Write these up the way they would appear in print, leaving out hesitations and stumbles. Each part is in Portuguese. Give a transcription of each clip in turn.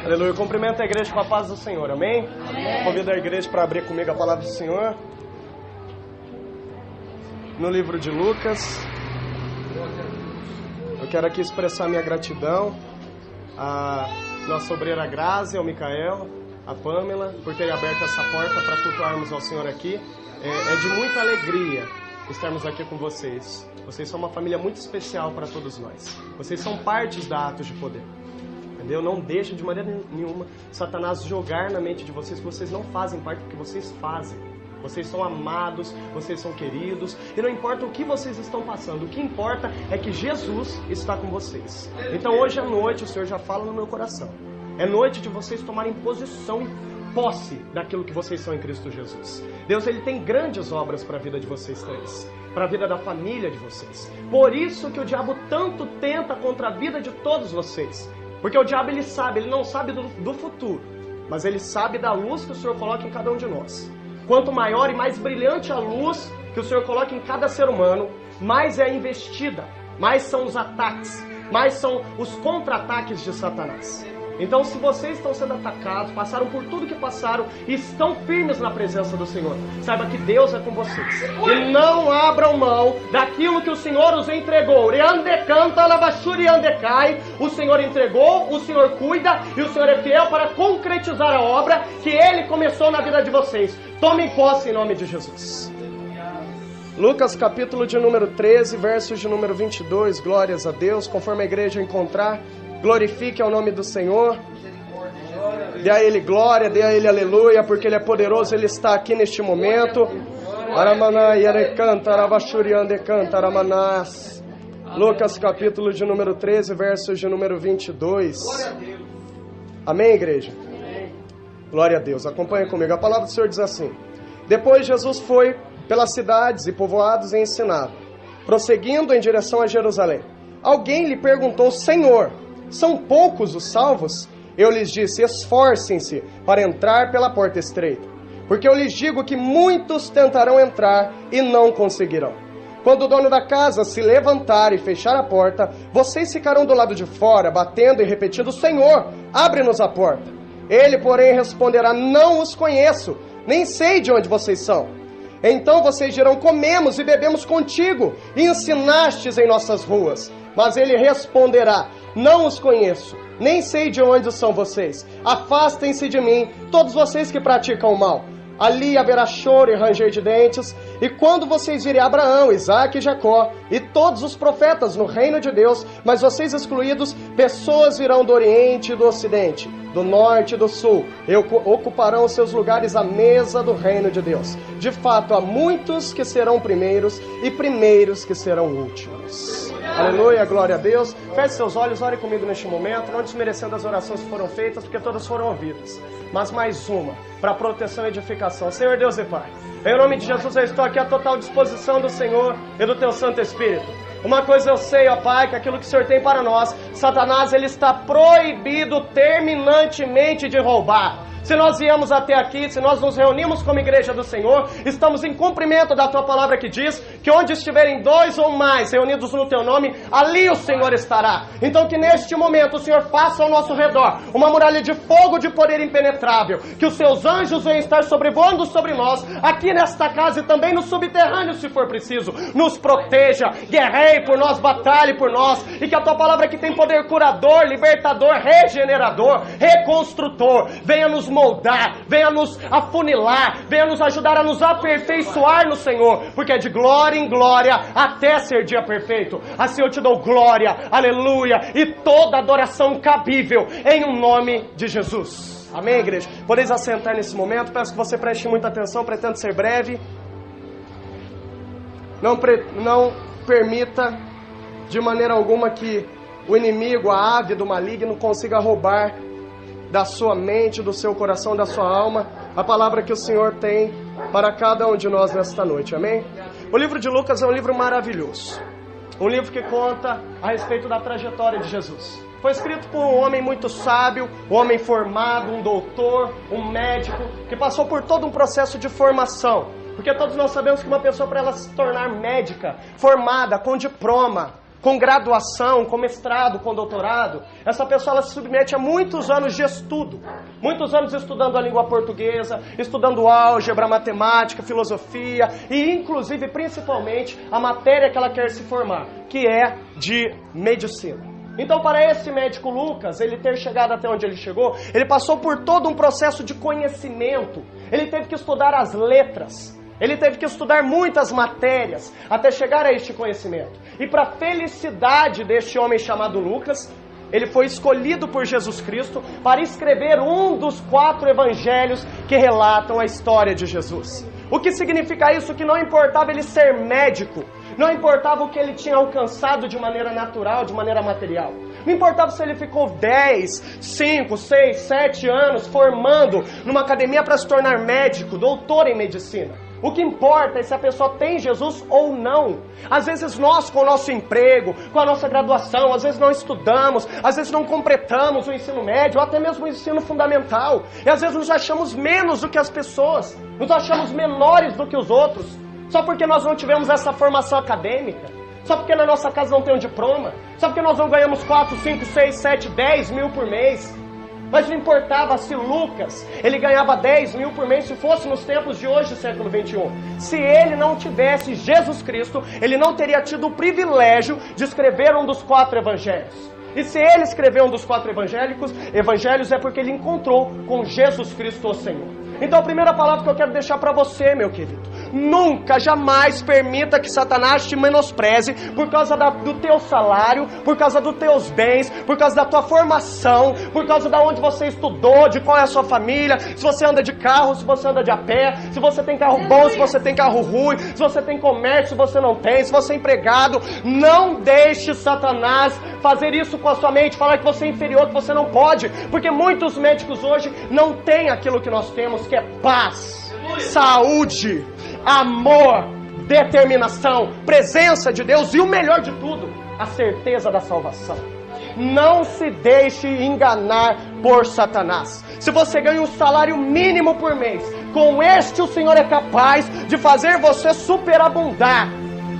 Aleluia. Cumprimento a igreja com a paz do Senhor. Amém? Amém. Convido a igreja para abrir comigo a palavra do Senhor. No livro de Lucas. Eu quero aqui expressar minha gratidão à nossa obreira Grazi, ao Micael, à Pâmela, por terem aberto essa porta para cultuarmos ao Senhor aqui. É de muita alegria estarmos aqui com vocês. Vocês são uma família muito especial para todos nós. Vocês são partes da Atos de Poder. Entendeu? Não deixa de maneira nenhuma Satanás jogar na mente de vocês que vocês não fazem parte do que vocês fazem. Vocês são amados, vocês são queridos, e não importa o que vocês estão passando, o que importa é que Jesus está com vocês. Então hoje à noite o Senhor já fala no meu coração. É noite de vocês tomarem posição e posse daquilo que vocês são em Cristo Jesus. Deus, Ele tem grandes obras para a vida de vocês três, para a vida da família de vocês. Por isso que o diabo tanto tenta contra a vida de todos vocês. Porque o diabo, ele sabe, ele não sabe do futuro, mas ele sabe da luz que o Senhor coloca em cada um de nós. Quanto maior e mais brilhante a luz que o Senhor coloca em cada ser humano, mais é a investida, mais são os ataques, mais são os contra-ataques de Satanás. Então, se vocês estão sendo atacados, passaram por tudo que passaram e estão firmes na presença do Senhor, saiba que Deus é com vocês. E não abram mão daquilo que o Senhor os entregou. O Senhor entregou, o Senhor cuida e o Senhor é fiel para concretizar a obra que Ele começou na vida de vocês. Tomem posse em nome de Jesus. Lucas capítulo de número 13, versos de número 22. Glórias a Deus, conforme a igreja encontrar. Glorifique ao nome do Senhor. Dê a Ele glória, dê a Ele aleluia, porque Ele é poderoso, Ele está aqui neste momento. Lucas capítulo de número 13, versos de número 22. Amém, igreja? Glória a Deus. Acompanhe comigo. A palavra do Senhor diz assim: Depois Jesus foi pelas cidades e povoados e ensinava. Prosseguindo em direção a Jerusalém, alguém lhe perguntou: Senhor, são poucos os salvos? Eu lhes disse: esforcem-se para entrar pela porta estreita, porque eu lhes digo que muitos tentarão entrar e não conseguirão. Quando o dono da casa se levantar e fechar a porta, vocês ficarão do lado de fora, batendo e repetindo: Senhor, abre-nos a porta. Ele, porém, responderá: não os conheço, nem sei de onde vocês são. Então vocês dirão: comemos e bebemos contigo, e ensinastes em nossas ruas. Mas ele responderá: não os conheço, nem sei de onde são vocês. Afastem-se de mim, todos vocês que praticam o mal. Ali haverá choro e ranger de dentes. E quando vocês virem Abraão, Isaque e Jacó e todos os profetas no reino de Deus, mas vocês excluídos, pessoas virão do Oriente e do Ocidente, do Norte e do Sul, e ocuparão seus lugares à mesa do reino de Deus. De fato, há muitos que serão primeiros e primeiros que serão últimos. Aleluia, glória a Deus. Feche seus olhos, ore comigo neste momento, não desmerecendo as orações que foram feitas, porque todas foram ouvidas. Mas mais uma, para proteção e edificação. Senhor Deus e Pai, em nome de Jesus eu estou aqui à total disposição do Senhor e do Teu Santo Espírito. Uma coisa eu sei, ó Pai, que aquilo que o Senhor tem para nós, Satanás, ele está proibido terminantemente de roubar. Se nós viemos até aqui, se nós nos reunimos como igreja do Senhor, estamos em cumprimento da Tua palavra que diz que onde estiverem dois ou mais reunidos no Teu nome, ali o Senhor estará. Então que neste momento o Senhor faça ao nosso redor uma muralha de fogo de poder impenetrável, que os Seus anjos venham estar sobrevoando sobre nós, aqui nesta casa e também no subterrâneo se for preciso. Nos proteja, guerreie por nós, batalhe por nós, e que a Tua palavra que tem poder curador, libertador, regenerador, reconstrutor, venha nos moldar, venha nos afunilar, venha nos ajudar a nos aperfeiçoar no Senhor, porque é de glória em glória até ser dia perfeito. Assim eu te dou glória, aleluia, e toda adoração cabível em um nome de Jesus. Amém, igreja? Podeis assentar nesse momento, peço que você preste muita atenção, pretendo ser breve. Não permita de maneira alguma que o inimigo, a ave do maligno, consiga roubar da sua mente, do seu coração, da sua alma, a palavra que o Senhor tem para cada um de nós nesta noite, amém? O livro de Lucas é um livro maravilhoso, um livro que conta a respeito da trajetória de Jesus. Foi escrito por um homem muito sábio, um homem formado, um doutor, um médico, que passou por todo um processo de formação, porque todos nós sabemos que uma pessoa, para ela se tornar médica, formada, com diploma, com graduação, com mestrado, com doutorado, essa pessoa ela se submete a muitos anos de estudo. Muitos anos estudando a língua portuguesa, estudando álgebra, matemática, filosofia e inclusive, principalmente, a matéria que ela quer se formar, que é de medicina. Então, para esse médico Lucas, ele ter chegado até onde ele chegou, ele passou por todo um processo de conhecimento. Ele teve que estudar as letras. Ele teve que estudar muitas matérias até chegar a este conhecimento. E para a felicidade deste homem chamado Lucas, ele foi escolhido por Jesus Cristo para escrever um dos 4 evangelhos que relatam a história de Jesus. O que significa isso? Que não importava ele ser médico, não importava o que ele tinha alcançado de maneira natural, de maneira material. Não importava se ele ficou 10, 5, 6, 7 anos formando numa academia para se tornar médico, doutor em medicina. O que importa é se a pessoa tem Jesus ou não. Às vezes nós, com o nosso emprego, com a nossa graduação, às vezes não estudamos, às vezes não completamos o ensino médio, ou até mesmo o ensino fundamental. E às vezes nos achamos menos do que as pessoas, nos achamos menores do que os outros, só porque nós não tivemos essa formação acadêmica, só porque na nossa casa não tem um diploma, só porque nós não ganhamos 4, 5, 6, 7, 10 mil por mês. Mas não importava se Lucas, ele ganhava 10 mil por mês se fosse nos tempos de hoje, século 21. Se ele não tivesse Jesus Cristo, ele não teria tido o privilégio de escrever um dos 4 evangelhos. E se ele escreveu um dos 4 evangelhos é porque ele encontrou com Jesus Cristo, o Senhor. Então a primeira palavra que eu quero deixar para você, meu querido: nunca, jamais permita que Satanás te menospreze por causa do teu salário, por causa dos teus bens, por causa da tua formação, por causa de onde você estudou, de qual é a sua família, se você anda de carro, se você anda de a pé, se você tem carro bom, se você tem carro ruim, se você tem comércio, se você não tem, se você é empregado. Não deixe Satanás fazer isso com a sua mente, falar que você é inferior, que você não pode, porque muitos médicos hoje não têm aquilo que nós temos, que é paz, saúde, amor, determinação, presença de Deus e o melhor de tudo, a certeza da salvação. Não se deixe enganar por Satanás. Se você ganha um salário mínimo por mês, com este o Senhor é capaz de fazer você superabundar.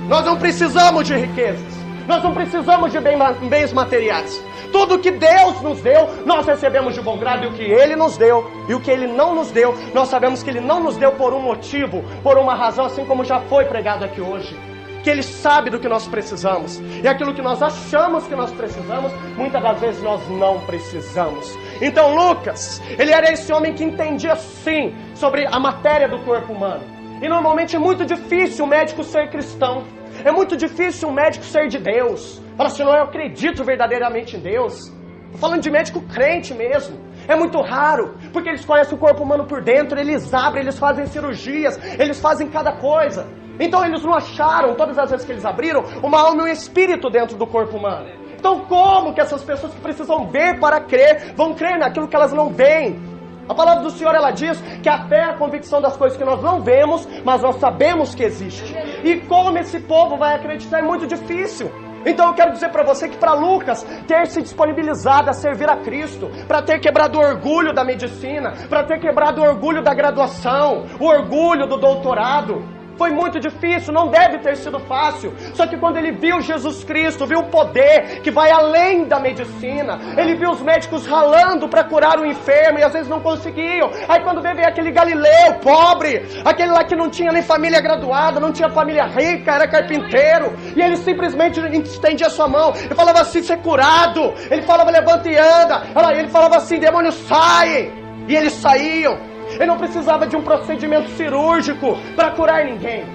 Nós não precisamos de riquezas, nós não precisamos de bens materiais. Tudo que Deus nos deu, nós recebemos de bom grado. E o que Ele nos deu, e o que Ele não nos deu, nós sabemos que Ele não nos deu por um motivo, por uma razão, assim como já foi pregado aqui hoje. Que Ele sabe do que nós precisamos. E aquilo que nós achamos que nós precisamos, muitas das vezes nós não precisamos. Então Lucas, ele era esse homem que entendia sim sobre a matéria do corpo humano. E normalmente é muito difícil o médico ser cristão. É muito difícil um médico ser de Deus. Fala assim: não, eu acredito verdadeiramente em Deus. Estou falando de médico crente mesmo. É muito raro, porque eles conhecem o corpo humano por dentro, eles abrem, eles fazem cirurgias, eles fazem cada coisa. Então eles não acharam, todas as vezes que eles abriram, uma alma e um espírito dentro do corpo humano. Então como que essas pessoas que precisam ver para crer, vão crer naquilo que elas não veem? A palavra do Senhor, ela diz que a fé é a convicção das coisas que nós não vemos, mas nós sabemos que existe. E como esse povo vai acreditar é muito difícil. Então eu quero dizer para você que para Lucas ter se disponibilizado a servir a Cristo, para ter quebrado o orgulho da medicina, para ter quebrado o orgulho da graduação, o orgulho do doutorado, foi muito difícil, não deve ter sido fácil. Só que quando ele viu Jesus Cristo, viu o poder que vai além da medicina, ele viu os médicos ralando para curar o enfermo e às vezes não conseguiam. Aí quando veio aquele Galileu pobre, aquele lá que não tinha nem família graduada, não tinha família rica, era carpinteiro, e ele simplesmente estendia a sua mão e falava assim: ser curado. Ele falava: levanta e anda. Ele falava assim: demônios saem, e eles saíam. Ele não precisava de um procedimento cirúrgico para curar ninguém.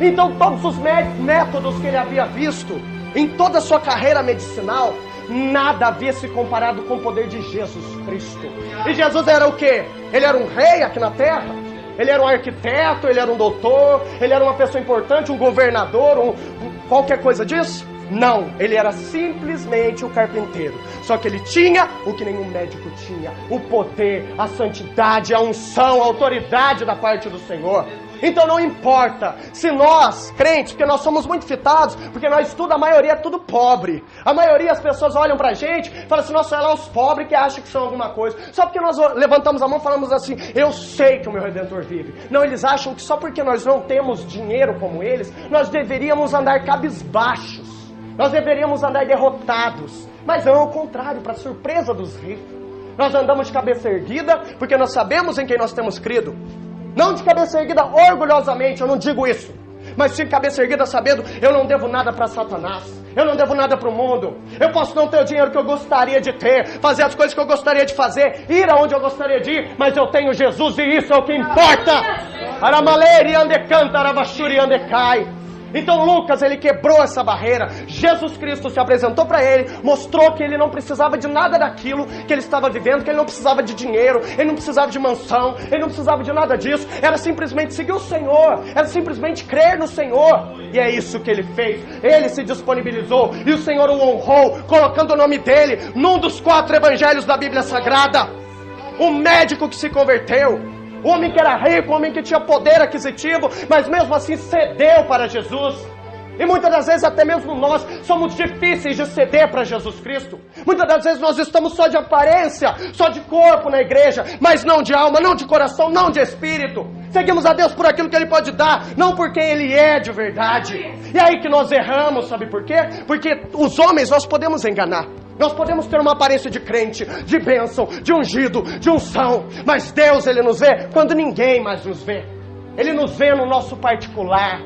Então todos os métodos que ele havia visto em toda a sua carreira medicinal, nada havia se comparado com o poder de Jesus Cristo. E Jesus era o quê? Ele era um rei aqui na terra? Ele era um arquiteto, ele era um doutor, ele era uma pessoa importante, um governador, qualquer coisa disso? Não, ele era simplesmente o carpinteiro. Só que ele tinha o que nenhum médico tinha: o poder, a santidade, a unção, a autoridade da parte do Senhor. Então não importa se nós, crentes, porque nós somos muito fitados, porque nós estudamos, a maioria é tudo pobre. A maioria, as pessoas olham pra gente e falam assim: nossa, olha lá os pobres que acham que são alguma coisa. Só porque nós levantamos a mão e falamos assim: eu sei que o meu Redentor vive. Não, eles acham que só porque nós não temos dinheiro como eles, nós deveríamos andar cabisbaixos. Nós deveríamos andar derrotados, mas não ao contrário, para surpresa dos ricos. Nós andamos de cabeça erguida porque nós sabemos em quem nós temos crido. Não de cabeça erguida orgulhosamente, eu não digo isso. Mas de cabeça erguida sabendo, eu não devo nada para Satanás. Eu não devo nada para o mundo. Eu posso não ter o dinheiro que eu gostaria de ter, fazer as coisas que eu gostaria de fazer, ir aonde eu gostaria de ir, mas eu tenho Jesus e isso é o que importa. Aramaleri ande canta, arabachuri ande cai. Então Lucas, ele quebrou essa barreira. Jesus Cristo se apresentou para ele, mostrou que ele não precisava de nada daquilo que ele estava vivendo, que ele não precisava de dinheiro, ele não precisava de mansão, ele não precisava de nada disso. Era simplesmente seguir o Senhor, era simplesmente crer no Senhor. E é isso que ele fez. Ele se disponibilizou e o Senhor o honrou, colocando o nome dele num dos 4 evangelhos da Bíblia Sagrada. O médico que se converteu, o homem que era rico, o homem que tinha poder aquisitivo, mas mesmo assim cedeu para Jesus. E muitas das vezes até mesmo nós somos difíceis de ceder para Jesus Cristo. Muitas das vezes nós estamos só de aparência, só de corpo na igreja, mas não de alma, não de coração, não de espírito. Seguimos a Deus por aquilo que Ele pode dar, não por quem Ele é de verdade. E aí que nós erramos, sabe por quê? Porque os homens nós podemos enganar. Nós podemos ter uma aparência de crente, de bênção, de ungido, de unção. Mas Deus, Ele nos vê quando ninguém mais nos vê. Ele nos vê no nosso particular.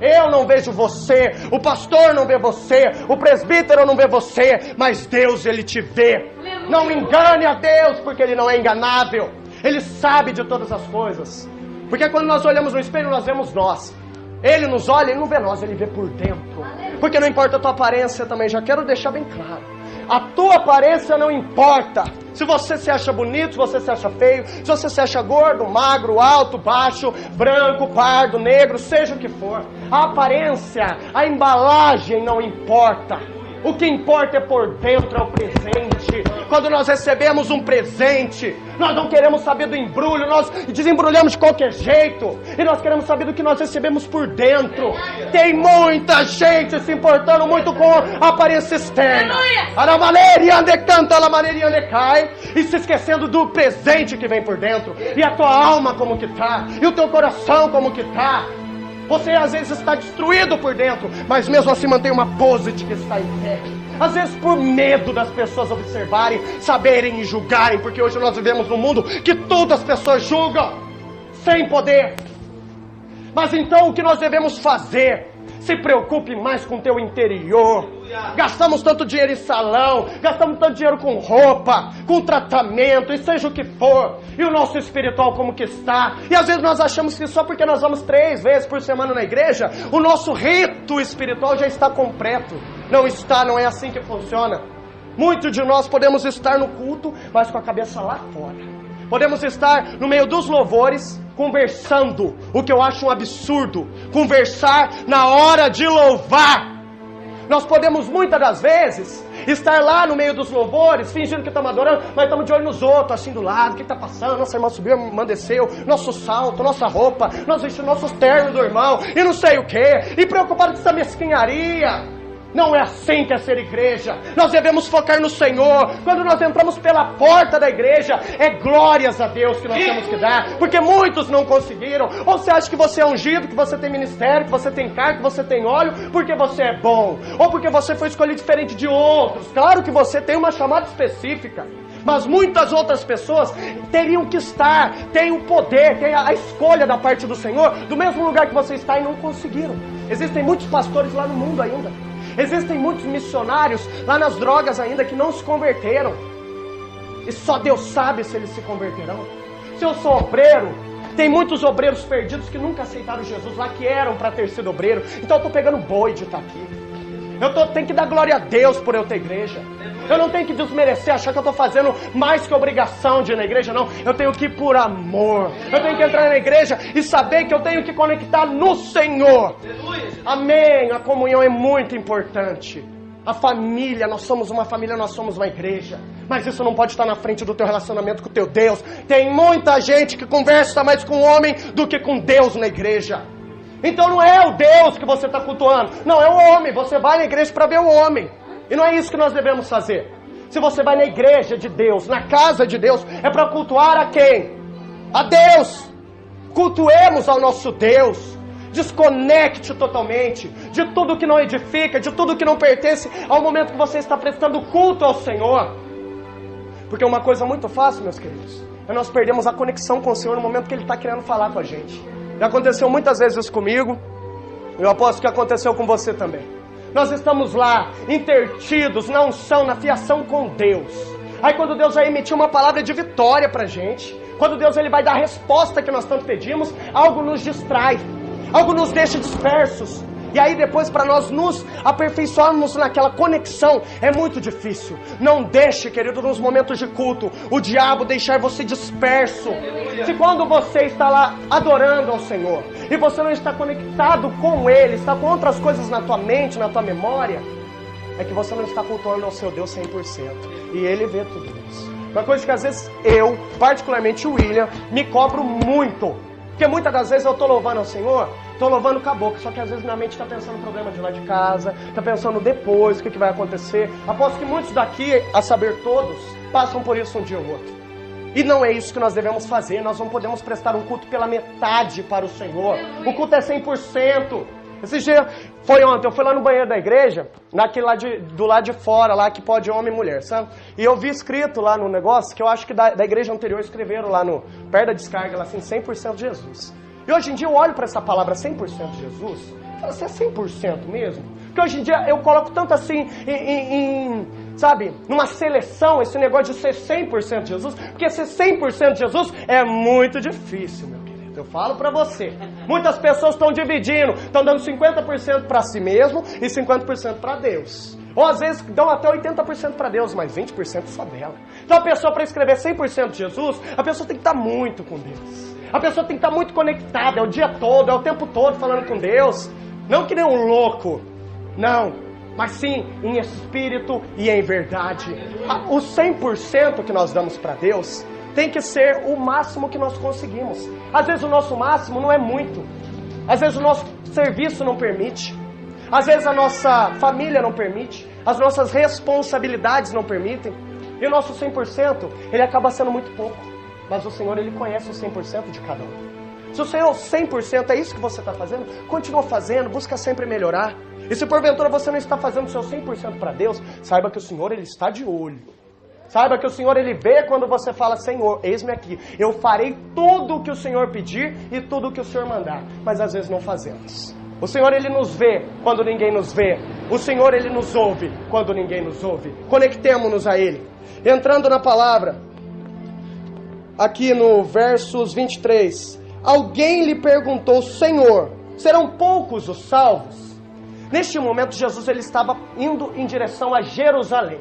Eu não vejo você, o pastor não vê você, o presbítero não vê você, mas Deus, Ele te vê. Não engane a Deus, porque Ele não é enganável. Ele sabe de todas as coisas. Porque quando nós olhamos no espelho, nós vemos nós. Ele nos olha, Ele não vê nós, Ele vê por dentro. Porque não importa a tua aparência também, já quero deixar bem claro. A tua aparência não importa. Se você se acha bonito, se você se acha feio, se você se acha gordo, magro, alto, baixo, branco, pardo, negro, seja o que for. A aparência, a embalagem não importa. O que importa é por dentro, é o presente. Quando nós recebemos um presente, nós não queremos saber do embrulho, nós desembrulhamos de qualquer jeito. E nós queremos saber do que nós recebemos por dentro. Tem muita gente se importando muito com a aparência externa. E se esquecendo do presente que vem por dentro. E a tua alma como que tá, e o teu coração como que tá. Você às vezes está destruído por dentro, mas mesmo assim mantém uma pose de que está em pé. Às vezes por medo das pessoas observarem, saberem e julgarem, porque hoje nós vivemos num mundo que todas as pessoas julgam, sem poder. Mas então o que nós devemos fazer? Se preocupe mais com o teu interior. Gastamos tanto dinheiro em salão, gastamos tanto dinheiro com roupa, com tratamento, e seja o que for. E o nosso espiritual como que está? E às vezes nós achamos que só porque nós vamos 3 vezes por semana na igreja, o nosso rito espiritual já está completo. Não está, não é assim que funciona. Muitos de nós podemos estar no culto, mas com a cabeça lá fora. Podemos estar no meio dos louvores, conversando, o que eu acho um absurdo, conversar na hora de louvar. Nós podemos muitas das vezes estar lá no meio dos louvores, fingindo que estamos adorando, mas estamos de olho nos outros, assim do lado, o que está passando, nossa irmã subiu, a irmã desceu, nosso salto, nossa roupa, nós vestimos nossos ternos do irmão, e não sei o que, e preocupado com essa mesquinharia. Não é assim que é ser igreja. Nós devemos focar no Senhor. Quando nós entramos pela porta da igreja, é glórias a Deus que nós temos que dar, porque muitos não conseguiram. Ou você acha que você é ungido, que você tem ministério, que você tem cargo, que você tem óleo, porque você é bom, ou porque você foi escolhido diferente de outros. Claro que você tem uma chamada específica, mas muitas outras pessoas teriam que estar, têm o poder, têm a escolha da parte do Senhor, do mesmo lugar que você está, e não conseguiram. Existem muitos pastores lá no mundo ainda. Existem muitos missionários lá nas drogas ainda que não se converteram. E só Deus sabe se eles se converterão. Se eu sou obreiro, tem muitos obreiros perdidos que nunca aceitaram Jesus lá, que eram para ter sido obreiro. Então eu estou pegando boi de estar aqui. Tenho que dar glória a Deus por eu ter igreja. Eu não tenho que desmerecer, achar que eu estou fazendo mais que obrigação de ir na igreja, não. Eu tenho que ir por amor. Eu tenho que entrar na igreja e saber que eu tenho que conectar no Senhor. Amém. A comunhão é muito importante. A família, nós somos uma família, nós somos uma igreja. Mas isso não pode estar na frente do teu relacionamento com o teu Deus. Tem muita gente que conversa mais com o homem do que com Deus na igreja. Então não é o Deus que você está cultuando, não, é o homem. Você vai na igreja para ver o homem. E não é isso que nós devemos fazer. Se você vai na igreja de Deus, na casa de Deus, é para cultuar a quem? A Deus. Cultuemos ao nosso Deus. Desconecte totalmente de tudo que não edifica, de tudo que não pertence ao momento que você está prestando culto ao Senhor. Porque uma coisa muito fácil, meus queridos, é nós perdemos a conexão com o Senhor no momento que Ele está querendo falar com a gente. Já aconteceu muitas vezes isso comigo, eu aposto que aconteceu com você também. Nós estamos lá, intertidos na unção, na fiação com Deus. Aí quando Deus vai emitir uma palavra de vitória pra gente, quando Deus ele vai dar a resposta que nós tanto pedimos, algo nos distrai, algo nos deixa dispersos. E aí depois para nós nos aperfeiçoarmos naquela conexão é muito difícil. Não deixe, querido, nos momentos de culto, o diabo deixar você disperso. Se quando você está lá adorando ao Senhor e você não está conectado com Ele, está com outras coisas na tua mente, na tua memória, é que você não está cultuando ao seu Deus 100%. E Ele vê tudo isso. Uma coisa que às vezes eu, particularmente o William, me cobro muito. Porque muitas das vezes eu estou louvando ao Senhor, estou louvando com a boca, só que às vezes minha mente está pensando no problema de lá de casa, está pensando depois o que vai acontecer. Aposto que muitos daqui, a saber todos, passam por isso um dia ou outro. E não é isso que nós devemos fazer. Nós não podemos prestar um culto pela metade para o Senhor. O culto é 100%. Esse dia, foi ontem, eu fui lá no banheiro da igreja, naquele lá do lado de fora, lá que pode homem e mulher, sabe? E eu vi escrito lá no negócio, que eu acho que da igreja anterior escreveram lá perto da descarga, lá assim, 100% de Jesus. E hoje em dia eu olho para essa palavra 100% de Jesus, e falo, você é 100% mesmo? Porque hoje em dia eu coloco tanto assim sabe, numa seleção, esse negócio de ser 100% de Jesus, porque ser 100% de Jesus é muito difícil, meu querido. Eu falo pra você, muitas pessoas estão dividindo, estão dando 50% para si mesmo e 50% para Deus. Ou às vezes dão até 80% para Deus, mas 20% só dela. Então a pessoa, para escrever 100% de Jesus, a pessoa tem que estar muito com Deus. A pessoa tem que estar muito conectada, é o dia todo, é o tempo todo falando com Deus. Não que nem um louco, não, mas sim em espírito e em verdade. O 100% que nós damos para Deus tem que ser o máximo que nós conseguimos. Às vezes o nosso máximo não é muito. Às vezes o nosso serviço não permite. Às vezes a nossa família não permite. As nossas responsabilidades não permitem. E o nosso 100%, ele acaba sendo muito pouco. Mas o Senhor, ele conhece o 100% de cada um. Se o Senhor 100% é isso que você está fazendo, continua fazendo, busca sempre melhorar. E se porventura você não está fazendo o seu 100% para Deus, saiba que o Senhor, ele está de olho. Saiba que o Senhor, ele vê quando você fala, Senhor, eis-me aqui. Eu farei tudo o que o Senhor pedir e tudo o que o Senhor mandar. Mas às vezes não fazemos. O Senhor, ele nos vê quando ninguém nos vê. O Senhor, ele nos ouve quando ninguém nos ouve. Conectemo-nos a Ele. Entrando na palavra, aqui no versos 23. Alguém lhe perguntou, Senhor, serão poucos os salvos? Neste momento, Jesus, ele estava indo em direção a Jerusalém.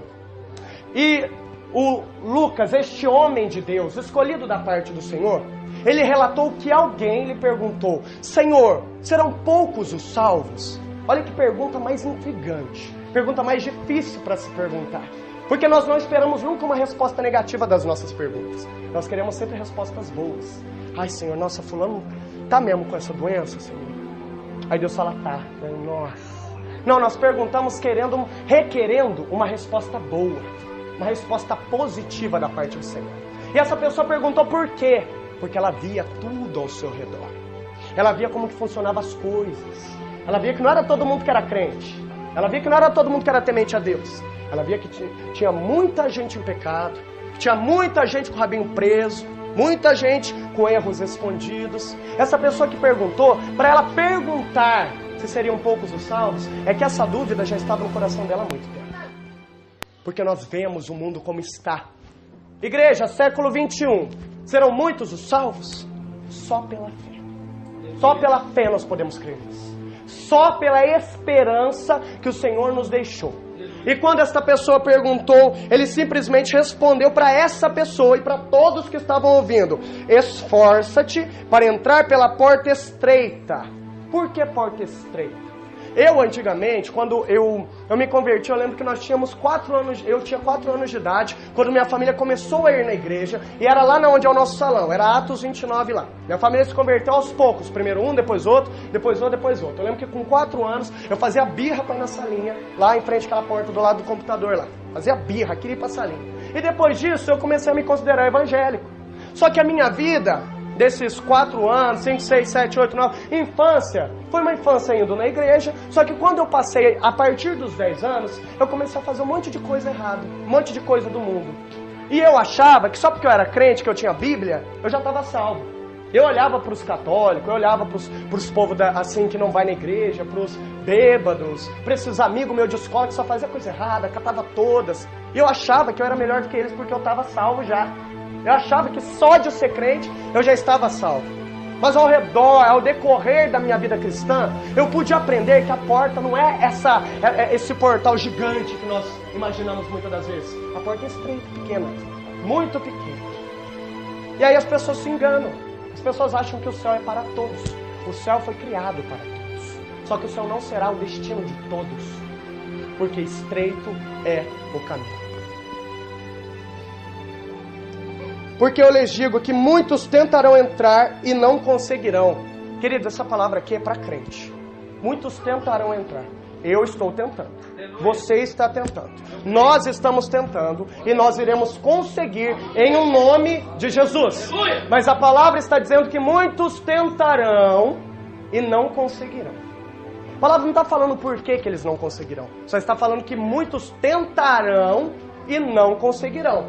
E o Lucas, este homem de Deus, escolhido da parte do Senhor, ele relatou que alguém lhe perguntou, Senhor, serão poucos os salvos? Olha que pergunta mais intrigante, pergunta mais difícil para se perguntar. Porque nós não esperamos nunca uma resposta negativa das nossas perguntas. Nós queremos sempre respostas boas. Ai, Senhor, nossa, fulano tá mesmo com essa doença, Senhor? Aí Deus fala, tá. Nossa. Não, nós perguntamos requerendo uma resposta boa. Uma resposta positiva da parte do Senhor. E essa pessoa perguntou por quê? Porque ela via tudo ao seu redor. Ela via como que funcionavam as coisas. Ela via que não era todo mundo que era crente. Ela via que não era todo mundo que era temente a Deus. Ela via que tinha muita gente em pecado. Que tinha muita gente com o rabinho preso. Muita gente com erros escondidos. Essa pessoa que perguntou, para ela perguntar se seriam poucos os salvos, é que essa dúvida já estava no coração dela há muito tempo. Porque nós vemos o mundo como está. Igreja, século 21. Serão muitos os salvos? Só pela fé. Só pela fé nós podemos crer nisso. Só pela esperança que o Senhor nos deixou. E quando esta pessoa perguntou, ele simplesmente respondeu para essa pessoa e para todos que estavam ouvindo: esforça-te para entrar pela porta estreita. Por que porta estreita? Eu, antigamente, quando eu me converti, eu lembro que nós tínhamos 4 anos, eu tinha 4 anos de idade, quando minha família começou a ir na igreja, e era lá onde é o nosso salão, era Atos 29 lá. Minha família se converteu aos poucos, primeiro um, depois outro, depois outro, depois outro. Eu lembro que com 4 anos, eu fazia birra para ir na salinha, lá em frente àquela porta do lado do computador lá. Fazia birra, queria ir para a salinha. E depois disso, eu comecei a me considerar evangélico. Só que a minha vida, desses 4 anos, 5, 6, 7, 8, 9, infância, Foi uma infância indo na igreja, só que quando eu passei, a partir dos 10 anos, eu comecei a fazer um monte de coisa errada, um monte de coisa do mundo. E eu achava que só porque eu era crente, que eu tinha Bíblia, eu já estava salvo. Eu olhava para os católicos, eu olhava para os povos assim que não vai na igreja, para os bêbados, para esses amigos meus de escola que só fazia coisa errada, catava todas. E eu achava que eu era melhor do que eles porque eu estava salvo já. Eu achava que só de ser crente eu já estava salvo. Mas ao redor, ao decorrer da minha vida cristã, eu pude aprender que a porta não é esse portal gigante que nós imaginamos muitas das vezes. A porta é estreita, pequena, muito pequena. E aí as pessoas se enganam. As pessoas acham que o céu é para todos. O céu foi criado para todos. Só que o céu não será o destino de todos, porque estreito é o caminho. Porque eu lhes digo que muitos tentarão entrar e não conseguirão. Queridos, essa palavra aqui é para crente. Muitos tentarão entrar. Eu estou tentando. Você está tentando. Nós estamos tentando e nós iremos conseguir em um nome de Jesus. Mas a palavra está dizendo que muitos tentarão e não conseguirão. A palavra não está falando por que eles não conseguirão. Só está falando que muitos tentarão e não conseguirão.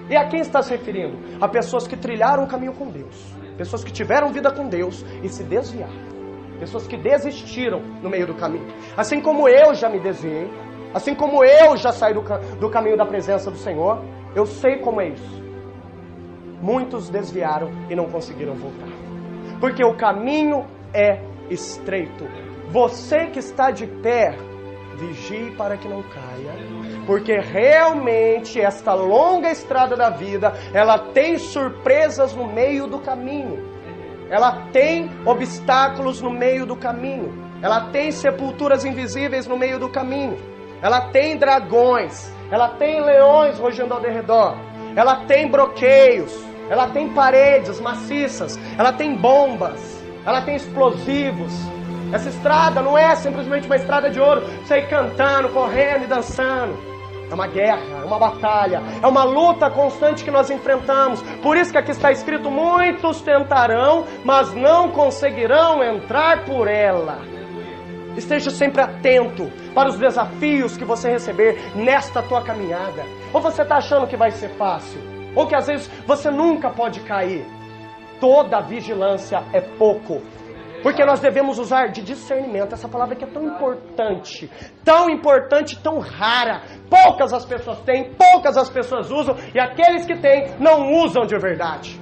E a quem está se referindo? A pessoas que trilharam o caminho com Deus. Pessoas que tiveram vida com Deus e se desviaram. Pessoas que desistiram no meio do caminho. Assim como eu já me desviei. Assim como eu já saí do caminho da presença do Senhor. Eu sei como é isso. Muitos desviaram e não conseguiram voltar. Porque o caminho é estreito. Você que está de pé, vigie para que não caia. Porque realmente esta longa estrada da vida, ela tem surpresas no meio do caminho. Ela tem obstáculos no meio do caminho. Ela tem sepulturas invisíveis no meio do caminho. Ela tem dragões. Ela tem leões rugindo ao redor. Ela tem bloqueios. Ela tem paredes maciças. Ela tem bombas. Ela tem explosivos. Essa estrada não é simplesmente uma estrada de ouro. Você ir cantando, correndo e dançando. É uma guerra, é uma batalha, é uma luta constante que nós enfrentamos. Por isso que aqui está escrito: muitos tentarão, mas não conseguirão entrar por ela. Esteja sempre atento para os desafios que você receber nesta tua caminhada. Ou você está achando que vai ser fácil, ou que às vezes você nunca pode cair. Toda vigilância é pouco. Porque nós devemos usar de discernimento. Essa palavra que é tão importante, tão rara. Poucas as pessoas têm, poucas as pessoas usam, e aqueles que têm não usam de verdade.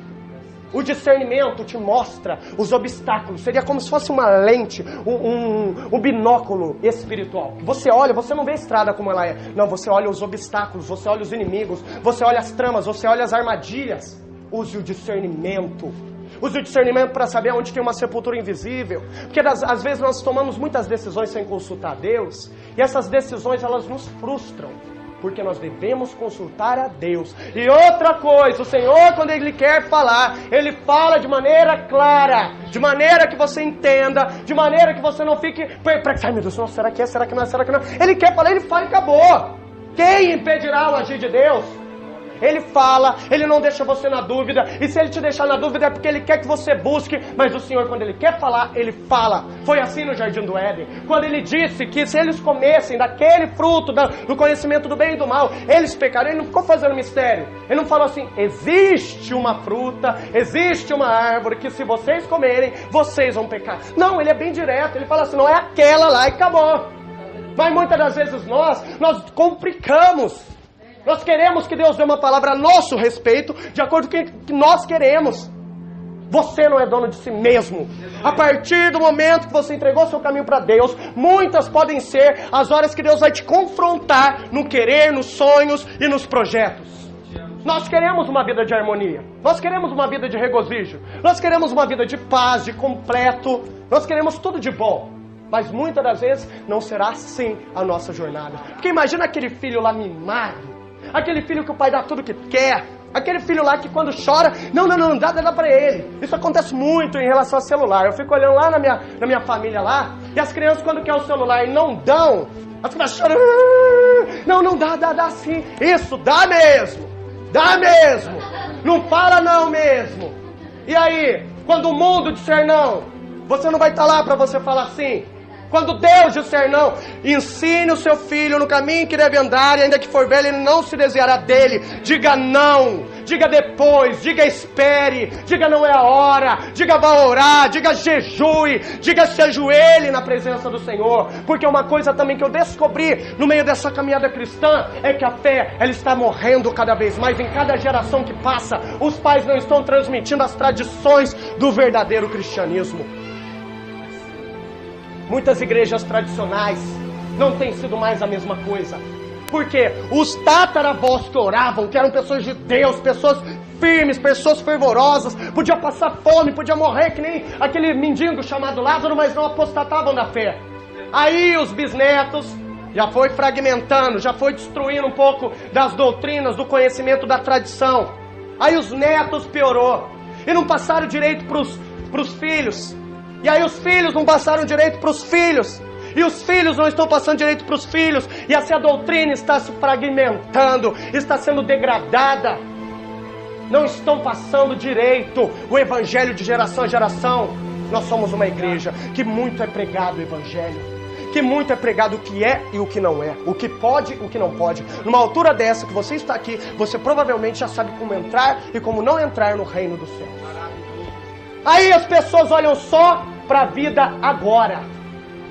O discernimento te mostra os obstáculos. Seria como se fosse uma lente, um binóculo espiritual. Você olha, você não vê a estrada como ela é. Não, você olha os obstáculos, você olha os inimigos, você olha as tramas, você olha as armadilhas. Use o discernimento. Use o discernimento para saber onde tem uma sepultura invisível. Porque às vezes nós tomamos muitas decisões sem consultar a Deus. E essas decisões elas nos frustram. Porque nós devemos consultar a Deus. E outra coisa, o Senhor quando Ele quer falar, Ele fala de maneira clara. De maneira que você entenda. De maneira que você não fique... Ai meu Deus, será que é? Será que não é? Será que não? Ele quer falar, Ele fala e acabou. Quem impedirá o agir de Deus? Ele fala, Ele não deixa você na dúvida. E se Ele te deixar na dúvida é porque Ele quer que você busque. Mas o Senhor, quando Ele quer falar, Ele fala. Foi assim no Jardim do Éden. Quando Ele disse que se eles comessem daquele fruto do conhecimento do bem e do mal, eles pecariam. Ele não ficou fazendo mistério. Ele não falou assim: existe uma fruta, existe uma árvore que se vocês comerem, vocês vão pecar. Não, Ele é bem direto. Ele fala assim: não é aquela lá e acabou. Mas muitas das vezes nós complicamos. Nós queremos que Deus dê uma palavra a nosso respeito, de acordo com o que nós queremos. Você não é dono de si mesmo. A partir do momento que você entregou seu caminho para Deus, muitas podem ser as horas que Deus vai te confrontar no querer, nos sonhos e nos projetos. Nós queremos uma vida de harmonia. Nós queremos uma vida de regozijo. Nós queremos uma vida de paz, de completo. Nós queremos tudo de bom. Mas muitas das vezes não será assim a nossa jornada. Porque imagina aquele filho lá mimado. Aquele filho que o pai dá tudo que quer. Aquele filho lá que quando chora, não dá pra ele. Isso acontece muito em relação ao celular. Eu fico olhando lá na minha família lá, e as crianças quando querem o celular e não dão, as crianças choram. Não, dá sim. Isso, dá mesmo. Não fala não mesmo. E aí, quando o mundo disser não, Você não vai estar lá para você falar assim. Quando Deus disser não, ensine o seu filho no caminho que deve andar, e ainda que for velho, ele não se desviará dele. Diga não, diga depois, diga espere, diga não é a hora, diga vá orar, diga jejue, diga se ajoelhe na presença do Senhor. Porque uma coisa também que eu descobri no meio dessa caminhada cristã é que a fé, ela está morrendo cada vez mais. Em cada geração que passa, os pais não estão transmitindo as tradições do verdadeiro cristianismo. Muitas igrejas tradicionais não têm sido mais a mesma coisa. Porque os tataravós que oravam, que eram pessoas de Deus, pessoas firmes, pessoas fervorosas, podia passar fome, podia morrer que nem aquele mendigo chamado Lázaro, mas não apostatavam da fé. Aí os bisnetos já foi fragmentando, já foi destruindo um pouco das doutrinas, do conhecimento da tradição. Aí os netos piorou e não passaram direito para os filhos. E aí os filhos não passaram direito para os filhos. E os filhos não estão passando direito para os filhos. E assim a doutrina está se fragmentando, está sendo degradada. Não estão passando direito o evangelho de geração a geração. Nós somos uma igreja que muito é pregado o evangelho, que muito é pregado o que é e o que não é, o que pode e o que não pode. Numa altura dessa que você está aqui, você provavelmente já sabe como entrar e como não entrar no reino dos céus. Aí as pessoas olham só para a vida agora.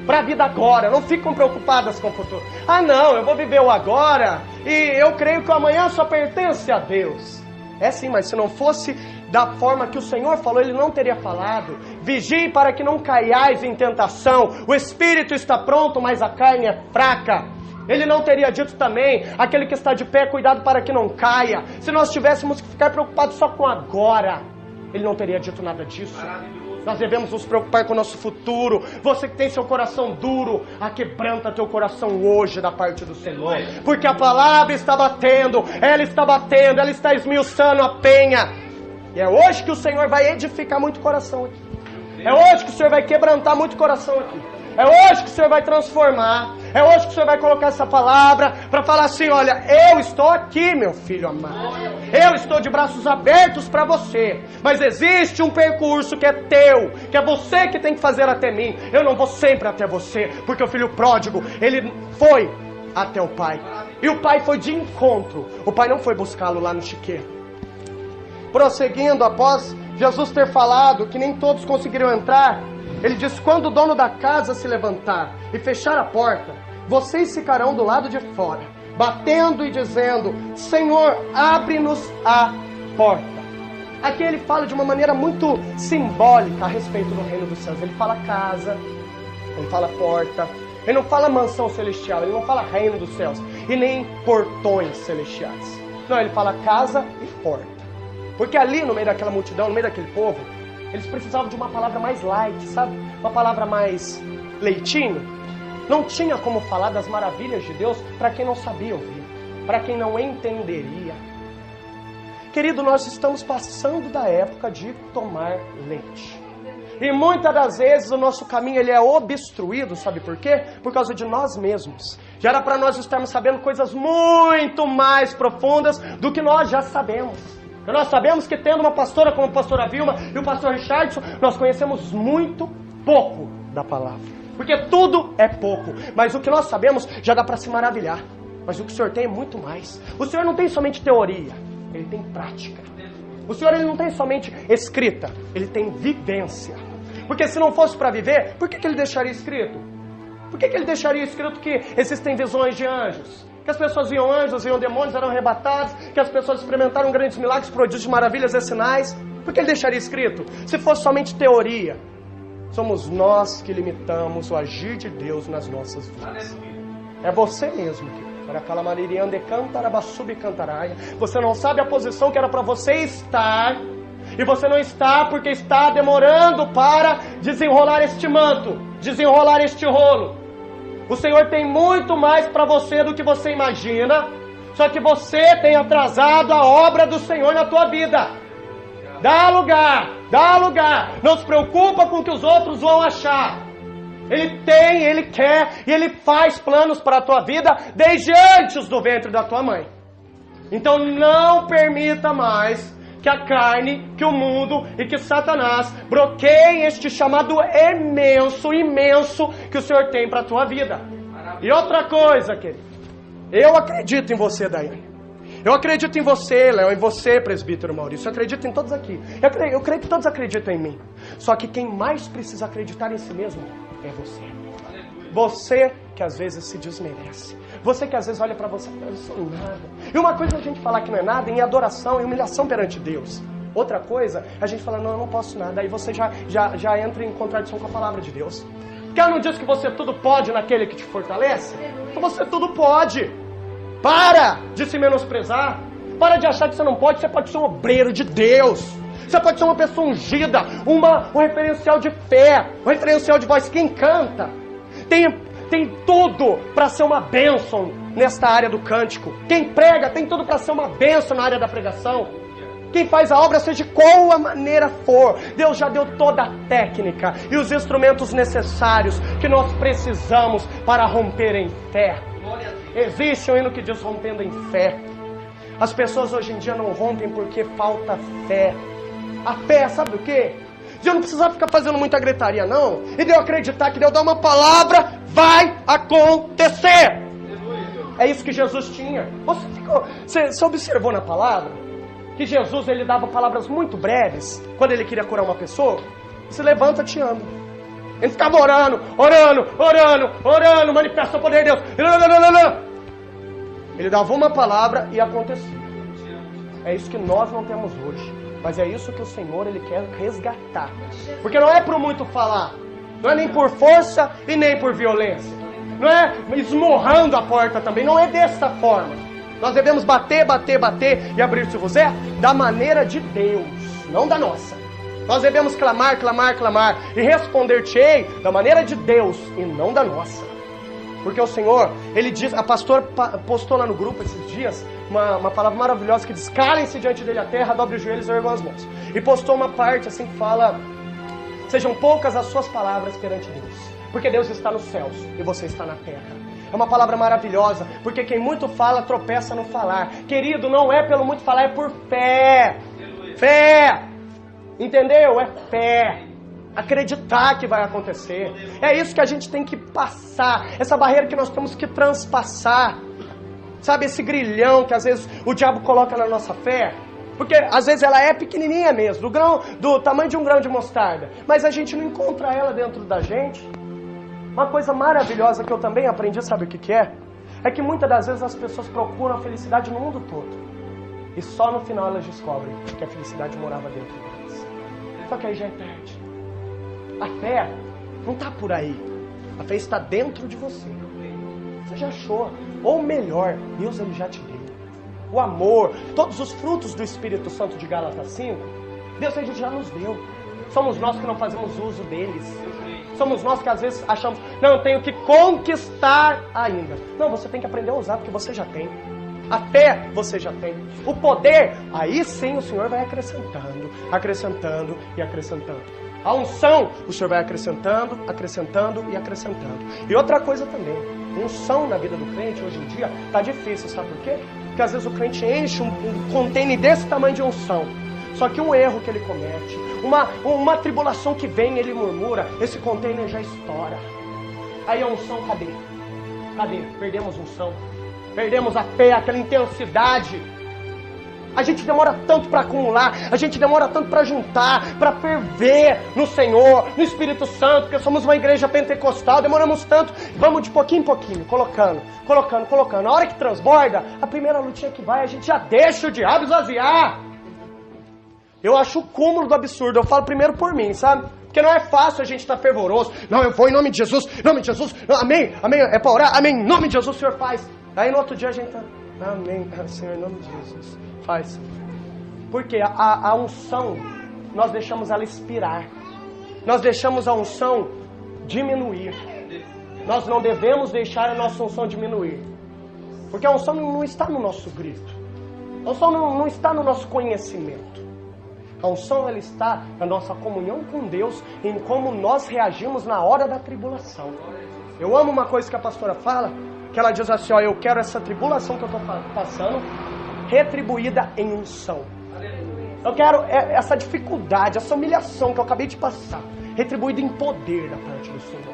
Para a vida agora. Não ficam preocupadas com o futuro. Ah não, eu vou viver o agora e eu creio que o amanhã só pertence a Deus. É sim, mas se não fosse da forma que o Senhor falou, Ele não teria falado. Vigie para que não caiais em tentação. O espírito está pronto, mas a carne é fraca. Ele não teria dito também, aquele que está de pé, cuidado para que não caia. Se nós tivéssemos que ficar preocupados só com agora, Ele não teria dito nada disso. Nós devemos nos preocupar com o nosso futuro. Você que tem seu coração duro, quebranta teu coração hoje da parte do Senhor. Porque a palavra está batendo, ela está esmiuçando a penha. E é hoje que o Senhor vai edificar muito coração aqui. É hoje que o Senhor vai quebrantar muito coração aqui. É hoje que o Senhor vai transformar. É hoje que o Senhor vai colocar essa palavra para falar assim, olha, eu estou aqui, meu filho amado. Eu estou de braços abertos para você. Mas existe um percurso que é teu, que é você que tem que fazer até mim. Eu não vou sempre até você, porque o filho pródigo, ele foi até o pai. E o pai foi de encontro. O pai não foi buscá-lo lá no chiqueiro. Prosseguindo, após Jesus ter falado que nem todos conseguiriam entrar, Ele disse, quando o dono da casa se levantar e fechar a porta, vocês ficarão do lado de fora, batendo e dizendo, Senhor, abre-nos a porta. Aqui ele fala de uma maneira muito simbólica a respeito do reino dos céus. Ele fala casa, ele fala porta, ele não fala mansão celestial, ele não fala reino dos céus, e nem portões celestiais. Não, ele fala casa e porta. Porque ali no meio daquela multidão, no meio daquele povo, eles precisavam de uma palavra mais light, sabe? Uma palavra mais leitinho. Não tinha como falar das maravilhas de Deus para quem não sabia ouvir, para quem não entenderia. Querido, nós estamos passando da época de tomar leite. E muitas das vezes o nosso caminho ele é obstruído, sabe por quê? Por causa de nós mesmos. Já era para nós estarmos sabendo coisas muito mais profundas do que nós já sabemos. Nós sabemos que tendo uma pastora como a pastora Vilma e o pastor Richardson, nós conhecemos muito pouco da palavra. Porque tudo é pouco, mas o que nós sabemos já dá para se maravilhar. Mas o que o Senhor tem é muito mais. O Senhor não tem somente teoria, Ele tem prática. O Senhor ele não tem somente escrita, Ele tem vivência. Porque se não fosse para viver, por que Ele deixaria escrito? Por que Ele deixaria escrito que existem visões de anjos? Que as pessoas viam anjos, viam demônios, eram arrebatados, que as pessoas experimentaram grandes milagres, prodígios, maravilhas e sinais. Por que Ele deixaria escrito? Se fosse somente teoria, somos nós que limitamos o agir de Deus nas nossas vidas. É você mesmo, você não sabe a posição que era para você estar, e você não está porque está demorando para desenrolar este manto, desenrolar este rolo. O Senhor tem muito mais para você do que você imagina, só que você tem atrasado a obra do Senhor na tua vida. Dá lugar, não se preocupa com o que os outros vão achar. Ele tem, Ele quer e Ele faz planos para a tua vida desde antes do ventre da tua mãe. Então não permita mais que a carne, que o mundo e que Satanás bloqueiem este chamado imenso que o Senhor tem para a tua vida. E outra coisa, querido, eu acredito em você, Daiane. Eu acredito em você, Léo, em você, presbítero Maurício. Eu acredito em todos aqui. Eu creio que todos acreditam em mim. Só que quem mais precisa acreditar em si mesmo é você. Você que às vezes se desmerece. Você que às vezes olha para você e fala, eu sou nada. E uma coisa é a gente falar que não é nada em adoração e humilhação perante Deus. Outra coisa é a gente falar, não, eu não posso nada. Aí você já entra em contradição com a palavra de Deus. Porque ela não diz que você tudo pode naquele que te fortalece? Então você tudo pode. Para de se menosprezar. Para de achar que você não pode. Você pode ser um obreiro de Deus. Você pode ser uma pessoa ungida. Um referencial de fé. Um referencial de voz. Quem canta tem tudo para ser uma bênção nesta área do cântico. Quem prega tem tudo para ser uma bênção na área da pregação. Quem faz a obra, seja de qual a maneira for, Deus já deu toda a técnica e os instrumentos necessários que nós precisamos para romper em fé. Existe um hino que diz rompendo em fé. As pessoas hoje em dia não rompem porque falta fé. A fé, sabe o quê? Eu não precisava ficar fazendo muita gritaria, não. E de eu acreditar que Deus dá uma palavra, vai acontecer. É isso que Jesus tinha. Você observou na palavra que Jesus ele dava palavras muito breves quando ele queria curar uma pessoa? Se levanta, te anda. Ele ficava orando, manifesta o poder de Deus. Ele dava uma palavra e acontecia. É isso que nós não temos hoje. Mas é isso que o Senhor ele quer resgatar. Porque não é por muito falar. Não é nem por força e nem por violência. Não é esmurrando a porta também. Não é dessa forma. Nós devemos bater e abrir-se-vos-é da maneira de Deus, não da nossa. Nós devemos clamar e responder-te-ei da maneira de Deus e não da nossa. Porque o Senhor, ele diz, a pastora postou lá no grupo esses dias uma palavra maravilhosa que diz, calem-se diante dele a terra, dobre os joelhos e ergam as mãos. E postou uma parte assim que fala, sejam poucas as suas palavras perante Deus, porque Deus está nos céus e você está na terra. É uma palavra maravilhosa, porque quem muito fala tropeça no falar. Querido, não é pelo muito falar, é por fé. Fé. Entendeu? É fé. Acreditar que vai acontecer. É isso que a gente tem que passar. Essa barreira que nós temos que transpassar. Sabe, esse grilhão que às vezes o diabo coloca na nossa fé. Porque às vezes ela é pequenininha mesmo, do tamanho de um grão de mostarda. Mas a gente não encontra ela dentro da gente. Uma coisa maravilhosa que eu também aprendi, sabe o que é? É que muitas das vezes as pessoas procuram a felicidade no mundo todo. E só no final elas descobrem que a felicidade morava dentro delas. Só que aí já é tarde. A fé não está por aí. A fé está dentro de você. Você já achou. Ou melhor, Deus ele já te deu. O amor, todos os frutos do Espírito Santo de Gálatas 5, Deus ele já nos deu. Somos nós que não fazemos uso deles. Somos nós que às vezes achamos, não, eu tenho que conquistar ainda. Não, você tem que aprender a usar, porque você já tem. A fé você já tem. O poder, aí sim o Senhor vai acrescentando e acrescentando. A unção, o Senhor vai acrescentando e acrescentando. E outra coisa também, unção na vida do crente hoje em dia está difícil, sabe por quê? Porque às vezes o crente enche um container desse tamanho de unção. Só que um erro que ele comete, uma tribulação que vem, ele murmura, esse container já estoura. Aí a unção, cadê? Cadê? Perdemos unção. Perdemos a fé, aquela intensidade. A gente demora tanto para acumular, a gente demora tanto para juntar, para ferver no Senhor, no Espírito Santo, porque somos uma igreja pentecostal, demoramos tanto, vamos de pouquinho em pouquinho, colocando. A hora que transborda, a primeira lutinha que vai, a gente já deixa o diabo esvaziar. Eu acho o cúmulo do absurdo, eu falo primeiro por mim, sabe? Porque não é fácil a gente estar fervoroso. Não, eu vou em nome de Jesus, amém, é para orar, amém, em nome de Jesus o Senhor faz. Aí no outro dia a gente tá, amém, Senhor, em nome de Jesus, faz. Porque a unção, nós deixamos ela expirar. Nós deixamos a unção diminuir. Nós não devemos deixar a nossa unção diminuir. Porque a unção não está no nosso grito. A unção não está no nosso conhecimento. A unção ela está na nossa comunhão com Deus, em como nós reagimos na hora da tribulação. Eu amo uma coisa que a pastora fala, que ela diz assim, ó, eu quero essa tribulação que eu estou passando retribuída em unção. Eu quero essa dificuldade, essa humilhação que eu acabei de passar, retribuída em poder da parte do Senhor.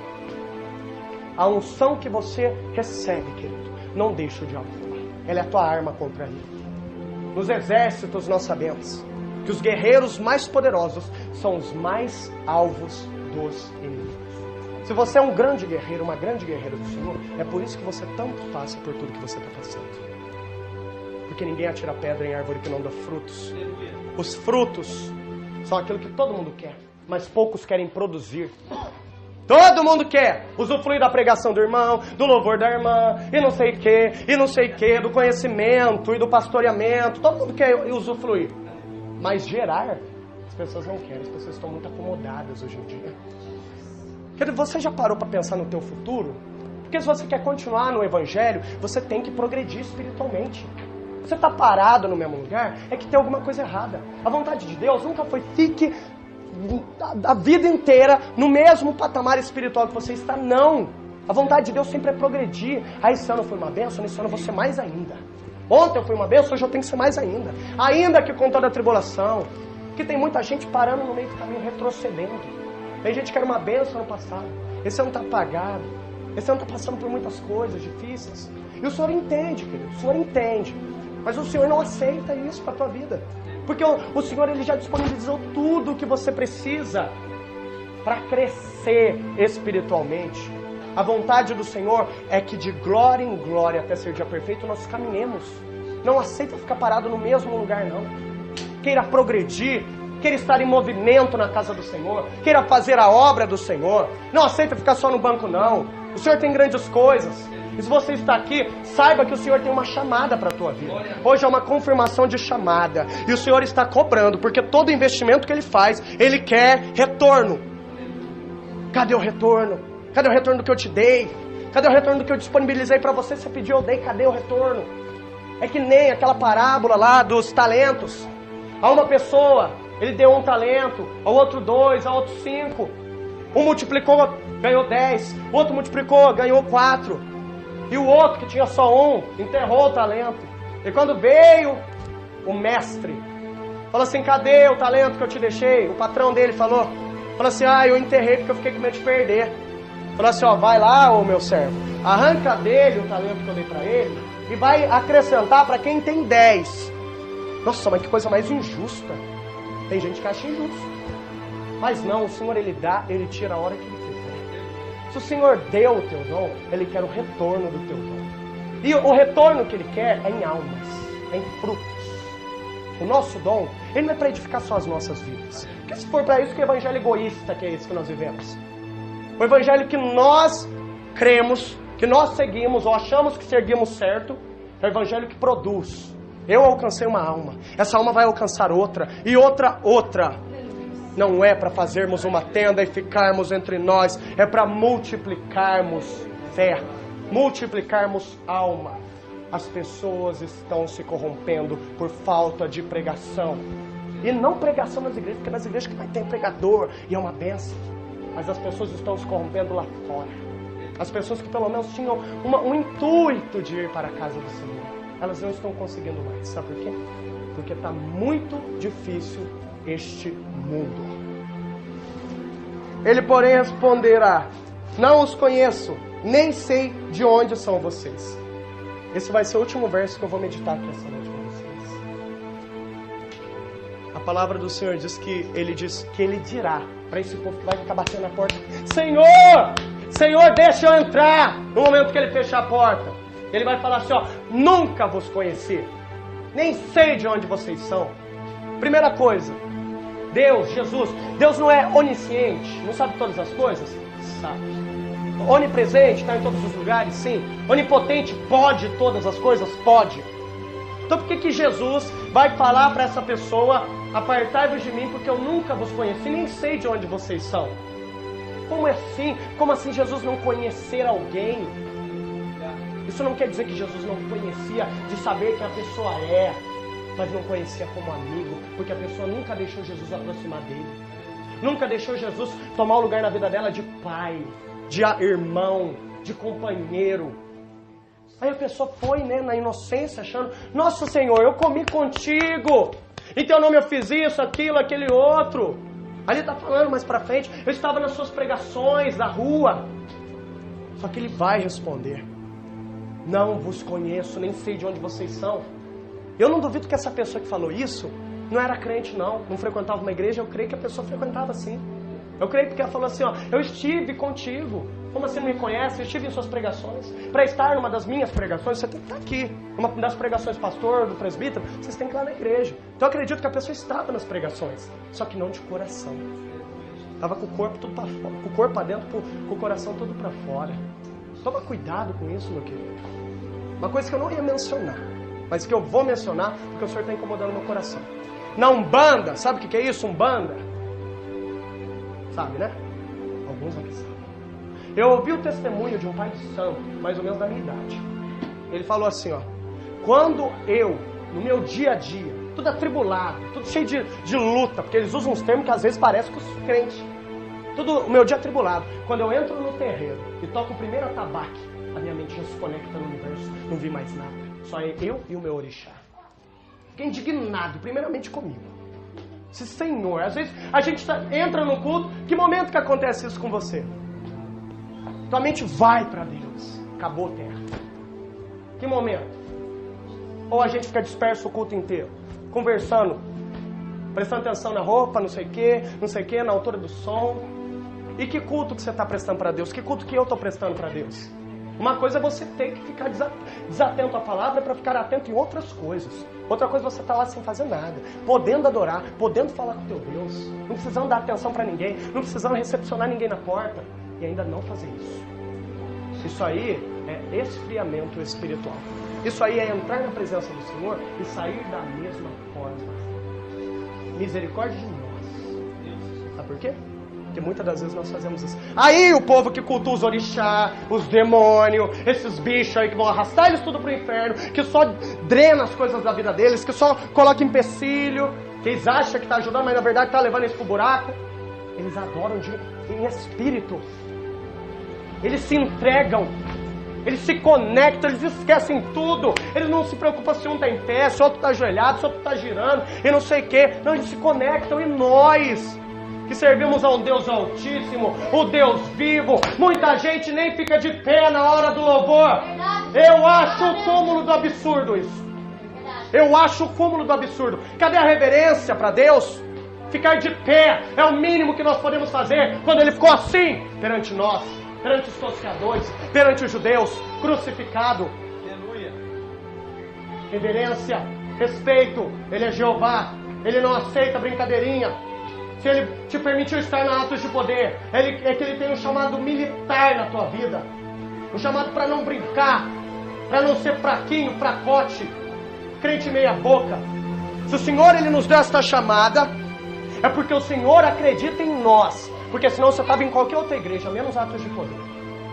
A unção que você recebe, querido, não deixa o diabo falar. Ela é a tua arma contra ele. Nos exércitos nós sabemos que os guerreiros mais poderosos são os mais alvos dos inimigos. Se você é um grande guerreiro, uma grande guerreira do Senhor, é por isso que você tanto passa por tudo que você está passando. Porque ninguém atira pedra em árvore que não dá frutos. Os frutos são aquilo que todo mundo quer, mas poucos querem produzir. Todo mundo quer usufruir da pregação do irmão, do louvor da irmã, e não sei o que, do conhecimento e do pastoreamento. Todo mundo quer usufruir. Mas gerar, as pessoas não querem, as pessoas estão muito acomodadas hoje em dia. Querido, você já parou para pensar no teu futuro? Porque se você quer continuar no Evangelho, você tem que progredir espiritualmente. Você está parado no mesmo lugar, é que tem alguma coisa errada. A vontade de Deus nunca foi fique a vida inteira no mesmo patamar espiritual que você está, não. A vontade de Deus sempre é progredir. Esse ano foi uma bênção, nesse ano eu vou ser mais ainda. Ontem eu fui uma bênção, hoje eu tenho que ser mais ainda. Ainda que com toda a tribulação. Porque tem muita gente parando no meio do caminho, retrocedendo. Tem gente que era uma bênção no passado. Esse ano está apagado. Esse ano está passando por muitas coisas difíceis. E o Senhor entende, querido. O Senhor entende. Mas o Senhor não aceita isso para a tua vida. Porque o Senhor ele já disponibilizou tudo o que você precisa para crescer espiritualmente. A vontade do Senhor é que de glória em glória até ser dia perfeito nós caminhemos. Não aceita ficar parado no mesmo lugar, não. Queira progredir, queira estar em movimento na casa do Senhor, queira fazer a obra do Senhor. Não aceita ficar só no banco, não. O Senhor tem grandes coisas. E se você está aqui, saiba que o Senhor tem uma chamada para a tua vida. Hoje é uma confirmação de chamada. E o Senhor está cobrando, porque todo investimento que Ele faz, Ele quer retorno. Cadê o retorno? Cadê o retorno do que eu te dei? Cadê o retorno do que eu disponibilizei para você? Você pediu, eu dei, cadê o retorno? É que nem aquela parábola lá dos talentos. A uma pessoa, ele deu 1 talento, ao outro 2, ao outro 5. Um multiplicou, ganhou 10. O outro multiplicou, ganhou 4. E o outro, que tinha só 1, enterrou o talento. E quando veio o mestre, falou assim, cadê o talento que eu te deixei? O patrão dele falou assim, eu enterrei porque eu fiquei com medo de perder. Falou assim, vai lá, ô meu servo, arranca dele o talento que eu dei pra ele e vai acrescentar pra quem tem 10. Nossa, mas que coisa mais injusta. Tem gente que acha injusto. Mas não, o Senhor ele dá, ele tira a hora que ele quiser. Se o Senhor deu o teu dom, Ele quer o retorno do teu dom. E o retorno que Ele quer é em almas, é em frutos. O nosso dom, ele não é para edificar só as nossas vidas. Porque se for para isso, que evangelho egoísta que é esse que nós vivemos? O evangelho que nós cremos, que nós seguimos ou achamos que seguimos certo, é o evangelho que produz. Eu alcancei uma alma, essa alma vai alcançar outra, e outra. Não é para fazermos uma tenda e ficarmos entre nós, é para multiplicarmos fé, multiplicarmos alma. As pessoas estão se corrompendo por falta de pregação. E não pregação nas igrejas, porque nas igrejas que vai ter pregador e é uma bênção. Mas as pessoas estão se corrompendo lá fora. As pessoas que pelo menos tinham um intuito de ir para a casa do Senhor, elas não estão conseguindo mais. Sabe por quê? Porque está muito difícil este mundo. Ele, porém, responderá: não os conheço, nem sei de onde são vocês. Esse vai ser o último verso que eu vou meditar aqui essa noite com vocês. A palavra do Senhor diz que Ele dirá para esse povo que vai ficar batendo na porta: Senhor, deixa eu entrar. No momento que Ele fechar a porta, Ele vai falar assim: nunca vos conheci, nem sei de onde vocês são. Primeira coisa, Deus não é onisciente, não sabe todas as coisas? Sabe. Onipresente, está em todos os lugares? Sim. Onipotente, pode todas as coisas? Pode. Então por que Jesus vai falar para essa pessoa: apartai-vos de mim, porque eu nunca vos conheci, nem sei de onde vocês são? Como assim? Como assim Jesus não conhecer alguém? Isso não quer dizer que Jesus não conhecia de saber quem a pessoa é, mas não conhecia como amigo, porque a pessoa nunca deixou Jesus aproximar dele. Nunca deixou Jesus tomar o lugar na vida dela de pai, de irmão, de companheiro. Aí a pessoa foi, na inocência, achando: nossa Senhor, eu comi contigo, Em teu nome eu fiz isso, aquilo, aquele outro. Ali está falando mais para frente. Eu estava nas suas pregações, na rua. Só que ele vai responder: não vos conheço, nem sei de onde vocês são. Eu não duvido que essa pessoa que falou isso não era crente, não frequentava uma igreja. Eu creio que a pessoa frequentava sim. Eu creio porque ela falou assim, ó: eu estive contigo. Como assim não me conhece? Eu estive em suas pregações. Para estar numa das minhas pregações, você tem que estar aqui. Uma das pregações do pastor, do presbítero, vocês têm que ir lá na igreja. Então eu acredito que a pessoa estava nas pregações, só que não de coração. Estava com o corpo tudo para fora, com o corpo para dentro, com o coração todo para fora. Toma cuidado com isso, meu querido. Uma coisa que eu não ia mencionar, mas que eu vou mencionar, porque o Senhor está incomodando meu coração. Na Umbanda, sabe o que é isso? Umbanda? Sabe, né? Alguns aqui sabem. Eu ouvi o testemunho de um pai de santo, mais ou menos da minha idade. Ele falou assim, ó: quando eu, no meu dia a dia, tudo atribulado, tudo cheio de luta, porque eles usam uns termos que às vezes parecem com os crentes. Tudo o meu dia atribulado. Quando eu entro no terreiro e toco o primeiro atabaque, a minha mente já se conecta no universo. Não vi mais nada. Só eu e o meu orixá. Fiquei indignado, primeiramente comigo. Esse Senhor, às vezes a gente entra no culto. Que momento que acontece isso com você? Tua mente vai para Deus. Acabou o terra. Que momento? Ou a gente fica disperso o culto inteiro, conversando, prestando atenção na roupa, não sei o que, na altura do som. E que culto que você está prestando para Deus? Que culto que eu estou prestando para Deus? Uma coisa é você ter que ficar desatento à palavra para ficar atento em outras coisas. Outra coisa é você estar lá sem fazer nada, podendo adorar, podendo falar com teu Deus, não precisando dar atenção para ninguém, não precisando recepcionar ninguém na porta e ainda não fazer isso. Isso aí é esfriamento espiritual. Isso aí é entrar na presença do Senhor e sair da mesma forma. Misericórdia de nós. Sabe por quê? Porque muitas das vezes nós fazemos isso. Aí o povo que cultua os orixá, os demônios, esses bichos aí que vão arrastar eles tudo pro inferno, que só drena as coisas da vida deles, que só coloca empecilho, que eles acham que está ajudando, mas na verdade está levando eles pro buraco. Eles adoram em espírito. Eles se entregam. Eles se conectam, eles esquecem tudo. Eles não se preocupam se um está em pé, se o outro está ajoelhado, se o outro está girando e não sei o quê. Não, eles se conectam. E nós, que servimos a um Deus Altíssimo, o Deus vivo, muita gente nem fica de pé na hora do louvor. Eu acho o cúmulo do absurdo isso. Eu acho o cúmulo do absurdo. Cadê a reverência para Deus? Ficar de pé é o mínimo que nós podemos fazer quando Ele ficou assim perante nós, perante os tosqueadores, perante os judeus, crucificado. Aleluia. Reverência, respeito. Ele é Jeová. Ele não aceita brincadeirinha. Se Ele te permitiu estar na atos de poder, é que Ele tem um chamado militar na tua vida. Um chamado para não brincar, para não ser fraquinho, fracote, crente meia boca. Se o Senhor Ele nos deu esta chamada, é porque o Senhor acredita em nós. Porque senão você estava em qualquer outra igreja, menos atos de poder.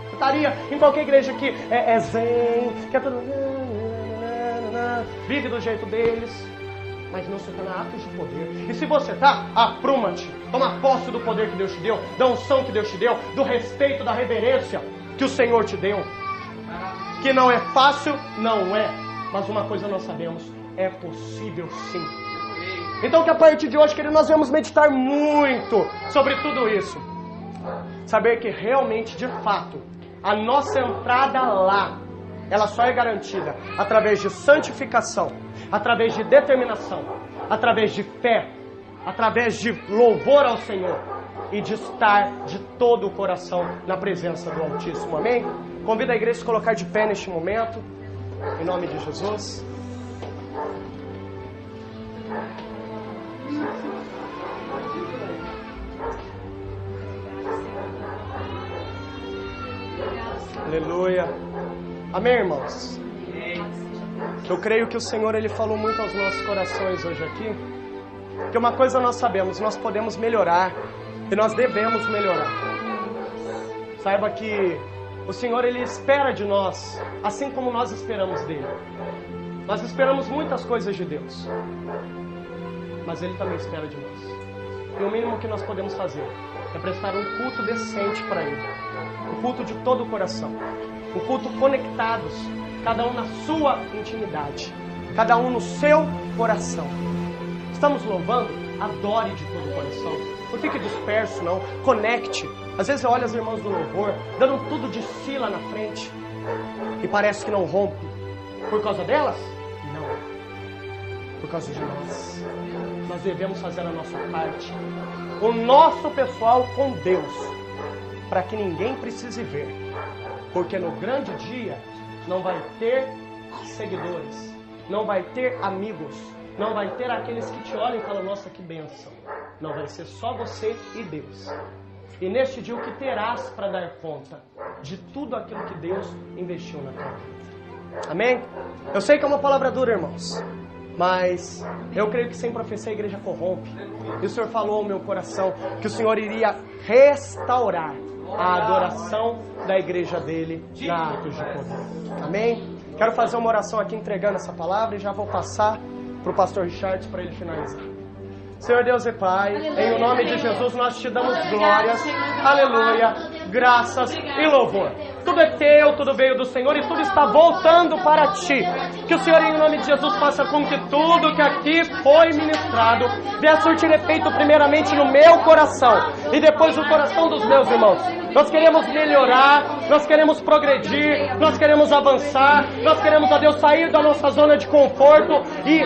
Você estaria em qualquer igreja que é zen, que é tudo... vive do jeito deles. Mas não, você está na atos de poder. E se você está, apruma-te. Toma posse do poder que Deus te deu, da unção que Deus te deu, do respeito, da reverência que o Senhor te deu. Que não é fácil, não é. Mas uma coisa nós sabemos, é possível sim. Então que a partir de hoje, querido, nós vamos meditar muito sobre tudo isso. Saber que realmente, de fato, a nossa entrada lá, ela só é garantida através de santificação, através de determinação, através de fé, através de louvor ao Senhor e de estar de todo o coração na presença do Altíssimo. Amém? Convido a igreja a se colocar de pé neste momento, em nome de Jesus. Aleluia. Amém, irmãos? Eu creio que o Senhor Ele falou muito aos nossos corações hoje aqui. Que uma coisa nós sabemos, nós podemos melhorar e nós devemos melhorar. Saiba que o Senhor Ele espera de nós, assim como nós esperamos dele. Nós esperamos muitas coisas de Deus, mas Ele também espera de nós. E o mínimo que nós podemos fazer é prestar um culto decente para Ele. Um culto de todo o coração. Um culto conectados, cada um na sua intimidade. Cada um no seu coração. Estamos louvando? Adore de todo o coração. Não fique disperso, não. Conecte. Às vezes eu olho as irmãs do louvor, dando tudo de si lá na frente. E parece que não rompe. Por causa delas? Não. Por causa de nós. Nós devemos fazer a nossa parte. O nosso pessoal com Deus. Para que ninguém precise ver. Porque no grande dia não vai ter seguidores. Não vai ter amigos. Não vai ter aqueles que te olhem e falam, nossa, que bênção. Não, vai ser só você e Deus. E neste dia o que terás para dar conta de tudo aquilo que Deus investiu na tua vida. Amém? Eu sei que é uma palavra dura, irmãos. Mas eu creio que sem profecia a igreja corrompe. E o Senhor falou ao meu coração que o Senhor iria restaurar a adoração da igreja dele na Atos de Poder. Amém? Quero fazer uma oração aqui entregando essa palavra e já vou passar para o pastor Richard para ele finalizar. Senhor Deus e Pai, em o nome de Jesus nós te damos glórias, aleluia, graças e louvor. Tudo é teu, tudo veio do Senhor e tudo está voltando para ti. Que o Senhor, em nome de Jesus, faça com que tudo que aqui foi ministrado venha surtir efeito primeiramente no meu coração e depois no coração dos meus irmãos. Nós queremos melhorar, nós queremos progredir, nós queremos avançar, nós queremos, ó Deus, sair da nossa zona de conforto e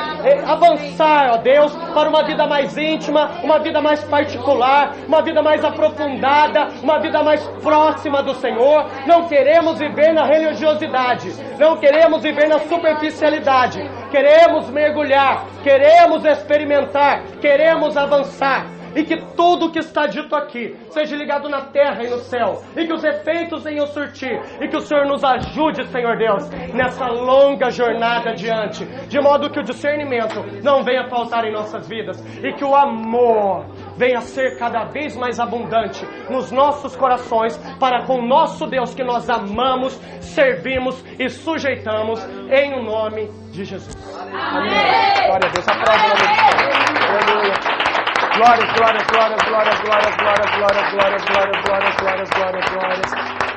avançar, ó Deus, para uma vida mais íntima, uma vida mais particular, uma vida mais aprofundada, uma vida mais próxima do Senhor. Não queremos viver na religiosidade, não queremos viver na superficialidade, queremos mergulhar, queremos experimentar, queremos avançar. E que tudo que está dito aqui seja ligado na terra e no céu. E que os efeitos venham surtir. E que o Senhor nos ajude, Senhor Deus, nessa longa jornada adiante. De modo que o discernimento não venha faltar em nossas vidas. E que o amor venha ser cada vez mais abundante nos nossos corações. Para com o nosso Deus que nós amamos, servimos e sujeitamos. Em o nome de Jesus. Amém. Glória a Deus. Aplauda o nome de Deus. Aleluia. Glórias, glórias, glórias, glórias, glórias, glórias, glórias, glórias, glórias, glórias, glórias, glórias, glórias.